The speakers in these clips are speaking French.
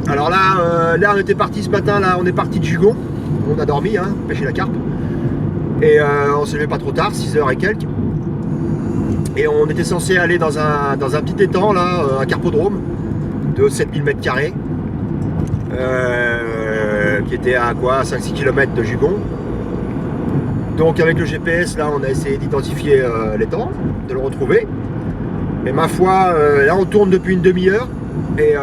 Alors là on était parti ce matin, là on est parti de Jugon. On a dormi, hein, pêcher la carpe. Et on s'est levé pas trop tard, 6h et quelques. Et on était censé aller dans un petit étang, là, un carpodrome de 7000 m², qui était à quoi, 5-6 km de Jugon. Donc avec le GPS, là, on a essayé d'identifier l'étang, de le retrouver. Mais ma foi, là, on tourne depuis une demi-heure. Et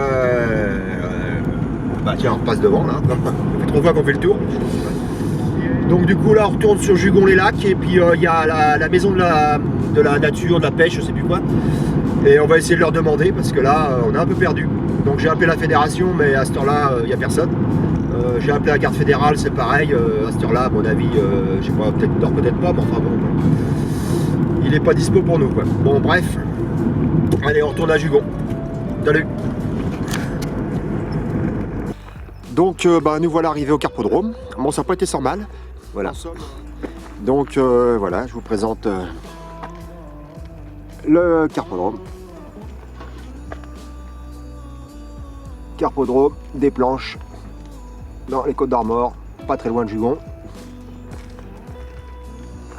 bah tiens, on repasse devant, là. Ça fait 3 fois qu'on fait le tour. Donc du coup, là, on retourne sur Jugon-les-Lacs. Et puis, il y a la maison de la nature, de la pêche, je sais plus quoi. Et on va essayer de leur demander, parce que là, on est un peu perdu. Donc j'ai appelé la fédération, mais à cette heure-là, il n'y a personne. J'ai appelé la garde fédérale, c'est pareil. À cette heure-là, à mon avis, je sais pas, peut-être pas, mais enfin bon. Il n'est pas dispo pour nous, quoi. Bon, bref. Allez, on retourne à Jugon. Salut. Donc, nous voilà arrivés au carpodrome. Bon, ça n'a pas été sans mal. Voilà. Donc, voilà, je vous présente le carpodrome. Carpodrome, des planches dans les Côtes d'Armor, pas très loin de Jugon.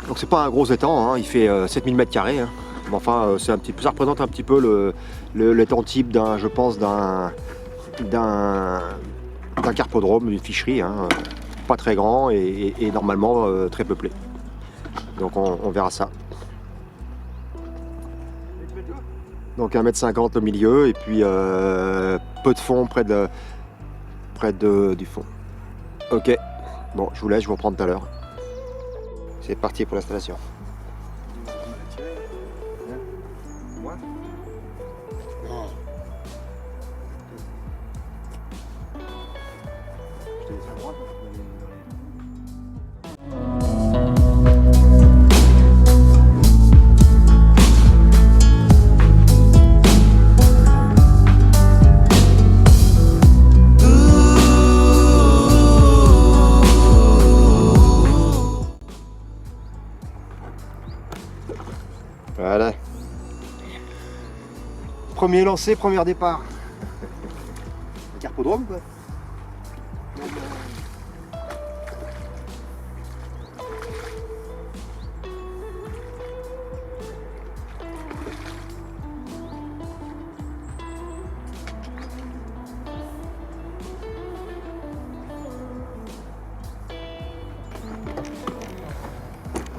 Donc c'est pas un gros étang, hein, il fait 7000 m². Hein. Mais enfin, ça représente un petit peu l'étang type d'un, je pense, d'un carpodrome, d'une ficherie, hein, pas très grand et normalement très peuplé. Donc on verra ça. Donc 1,50 m au milieu et puis peu de fond près du fond. Ok, bon, je vous laisse, je vous reprends tout à l'heure. C'est parti pour l'installation. Voilà. Premier lancé, premier départ. Un carpodrome, quoi.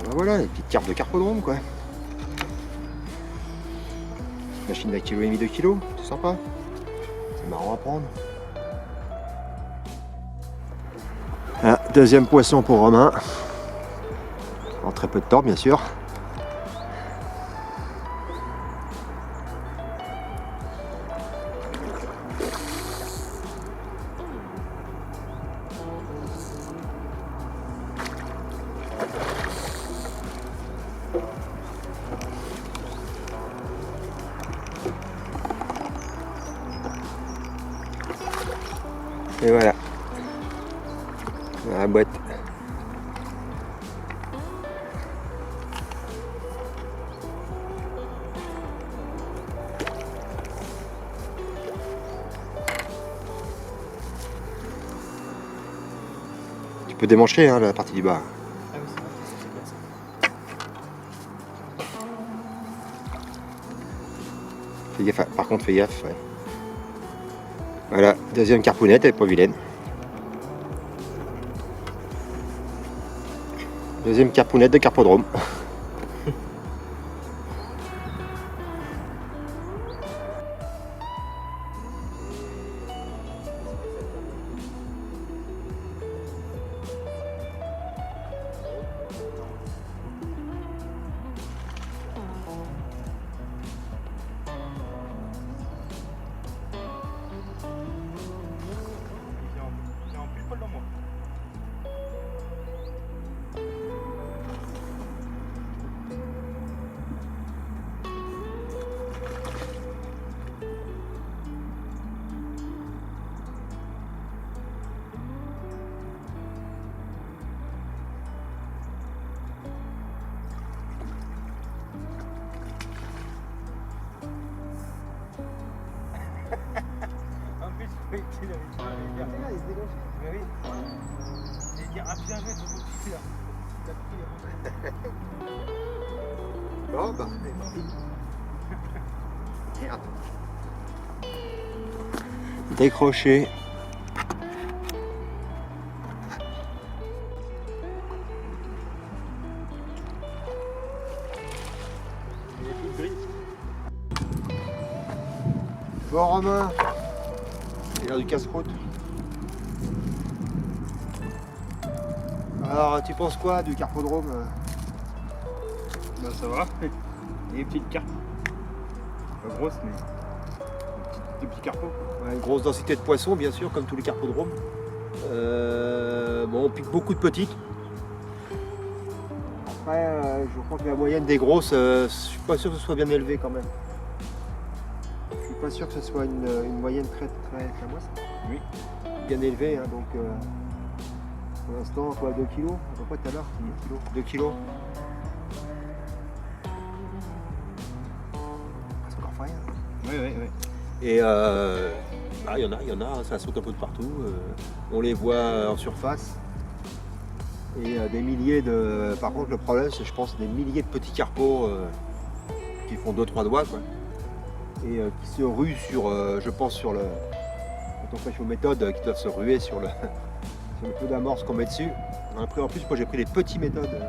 Ben voilà, les petites carpes de carpodrome, quoi. Machine d'un kilo et demi, 2 kg, c'est sympa. C'est marrant à prendre. Un deuxième poisson pour Romain. En très peu de temps, bien sûr. Et voilà, la boîte. Tu peux démancher, hein, la partie du bas. Fais gaffe, par contre fais gaffe. Ouais. Voilà, deuxième carpounette, elle est pas vilaine. Deuxième carpounette de carpodrome. Oui, tu l'avais dit. Il se dégonfle. Mais oui. Et dire, ah bien joué, ton petit là. Bon, bah, merde. Décroché. Bon Romain, c'est l'heure du casse-croûte. Alors tu penses quoi du carpodrome? Bah ça va. Il y a des petites carpes. Pas grosses mais des petits carpeaux. Ouais, une grosse densité de poissons bien sûr comme tous les carpodromes. Bon on pique beaucoup de petites. Après je crois que la moyenne des grosses, je suis pas sûr que ce soit bien élevé quand même. Je suis pas sûr que ce soit une moyenne très Oui. bien élevée, hein, donc pour l'instant quoi 2 kilos, à peu près tout à l'heure 2 kilos. C'est encore rien. Oui. Et il y en a, ça saute un peu de partout. On les voit en surface. Et des milliers de. Par contre le problème c'est je pense des milliers de petits carpeaux qui font 2-3 doigts quoi. Et qui se ruent sur, je pense sur le. Quand on fait aux méthodes, qui doivent se ruer sur le peu d'amorce qu'on met dessus. En plus moi j'ai pris les petits méthodes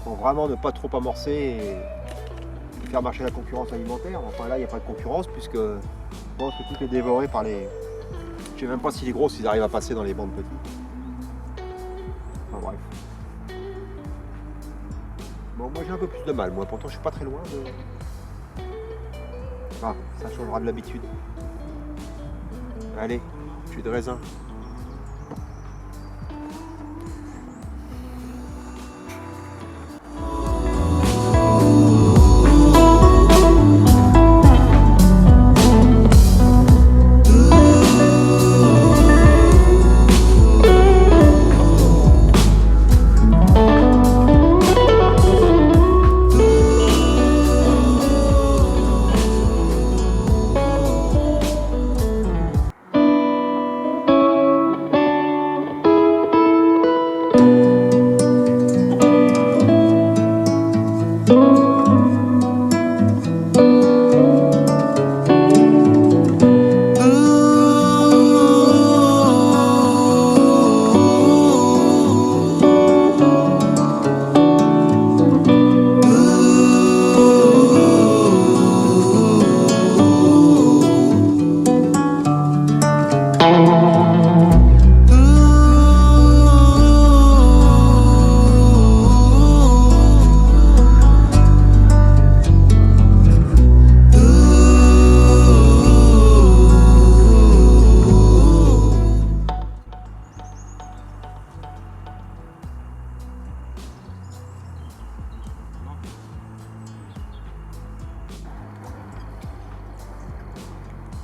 pour vraiment ne pas trop amorcer et faire marcher la concurrence alimentaire. Enfin là il n'y a pas de concurrence puisque je pense que tout est dévoré par les. Je sais même pas si les grosses ils arrivent à passer dans les bandes petites. Enfin bref. Bon moi j'ai un peu plus de mal, moi pourtant je suis pas très loin de. Ah, ça changera de l'habitude. Allez, jus de raisin.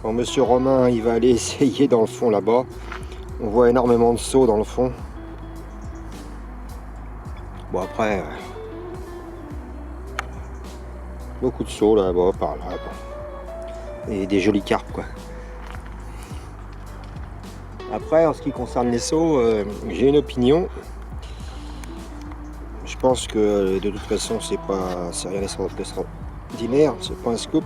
Bon, monsieur Romain, il va aller essayer dans le fond là-bas. On voit énormément de seaux dans le fond. Bon après, beaucoup de seaux là-bas, par là. Bon. Et des jolis carpes quoi. Après, en ce qui concerne les seaux, j'ai une opinion. Je pense que de toute façon, c'est rien d'extraordinaire, c'est pas un scoop.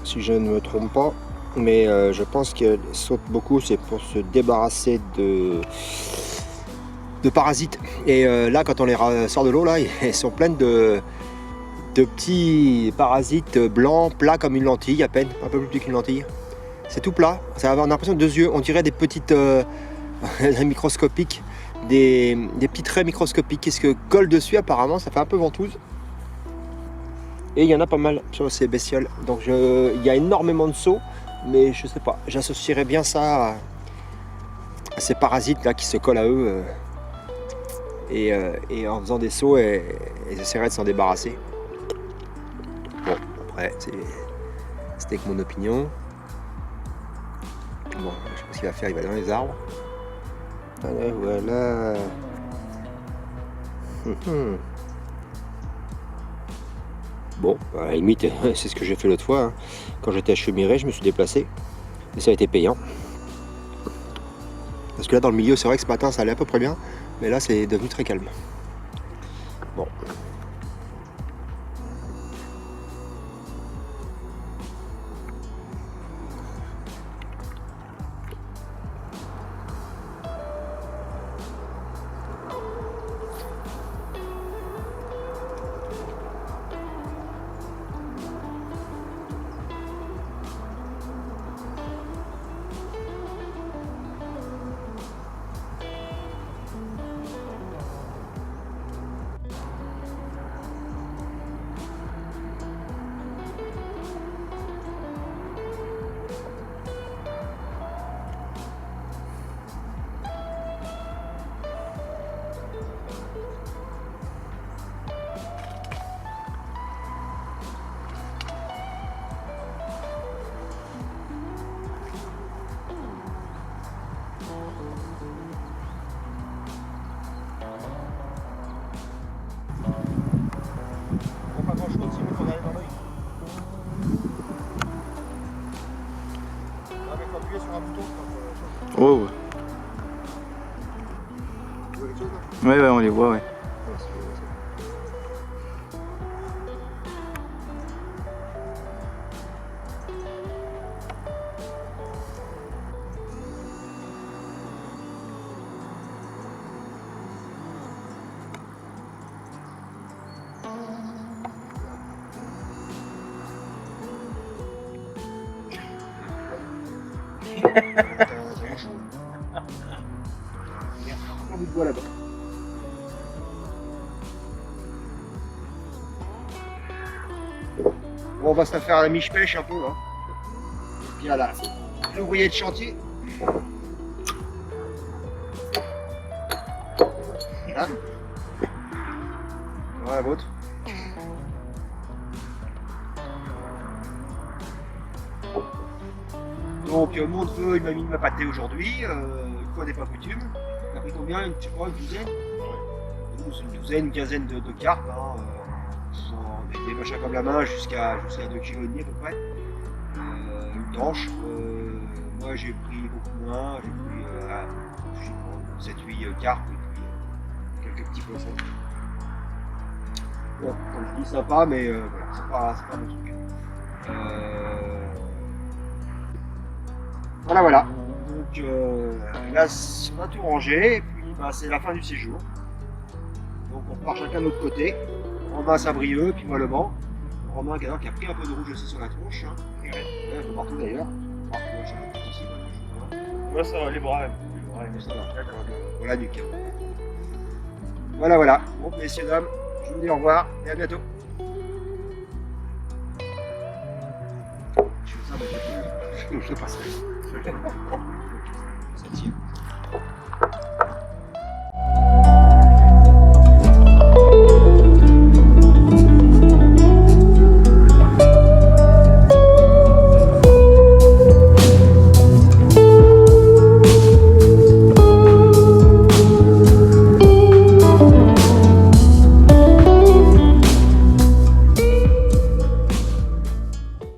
Si je ne me trompe pas, mais je pense qu'elle saute beaucoup, c'est pour se débarrasser de parasites. Et là, quand on les sort de l'eau, là, elles sont pleines de petits parasites blancs, plats comme une lentille, à peine, un peu plus petit qu'une lentille. C'est tout plat, ça a l'impression de 2 yeux, on dirait des petites microscopiques, des petits traits microscopiques qui se collent dessus apparemment, ça fait un peu ventouse. Et il y en a pas mal sur ces bestioles. Donc il y a énormément de seaux, mais je sais pas, j'associerais bien ça à ces parasites là qui se collent à eux. Et en faisant des seaux, elles essaieraient de s'en débarrasser. Bon, après, c'était que mon opinion. Bon, je sais pas ce qu'il va faire, il va dans les arbres. Voilà. Bon, à la limite, c'est ce que j'ai fait l'autre fois. Hein. Quand j'étais à Chemiré, je me suis déplacé. Et ça a été payant. Parce que là dans le milieu c'est vrai que ce matin ça allait à peu près bien, mais là c'est devenu très calme. Bon. Pas grand chose si on allait dans l'œil. Ah mais faut appuyer sur un bouton quand Oh, ouais. tu vois quelque chose là. Ouais, ouais, on les voit, ouais. Un bout de bois là-bas. Bon, on va se la faire à la miche-pêche un peu là. Et puis là, l'ouvrier de chantier. Là. Voilà la vôtre. Donc Montreux, il m'a mis de ma pâtée aujourd'hui, une fois n'est pas coutume. Il a pris combien? Je sais pas, une douzaine? Une douzaine, une quinzaine de carpes, hein, avec des machins comme la main jusqu'à 2,5 kg à peu près. Une tranche. Moi j'ai pris beaucoup moins, j'ai pris 7-8 carpes et puis quelques petits poissons. Bon, comme je dis sympa, mais voilà, c'est pas mon truc. Voilà. Donc là, on a tout rangé, et puis bah, c'est la fin du séjour. Donc on part chacun de notre côté. Romain Sabrieux, puis moi le Mans. Romain qui a pris un peu de rouge aussi sur la tronche. Hein. Ouais, un peu partout d'ailleurs. Ouais, ça va, les bras. Ça va. Voilà du cas. Voilà. Bon, messieurs, dames, je vous dis au revoir et à bientôt. Je fais ça, mais je passerai. Ça tire.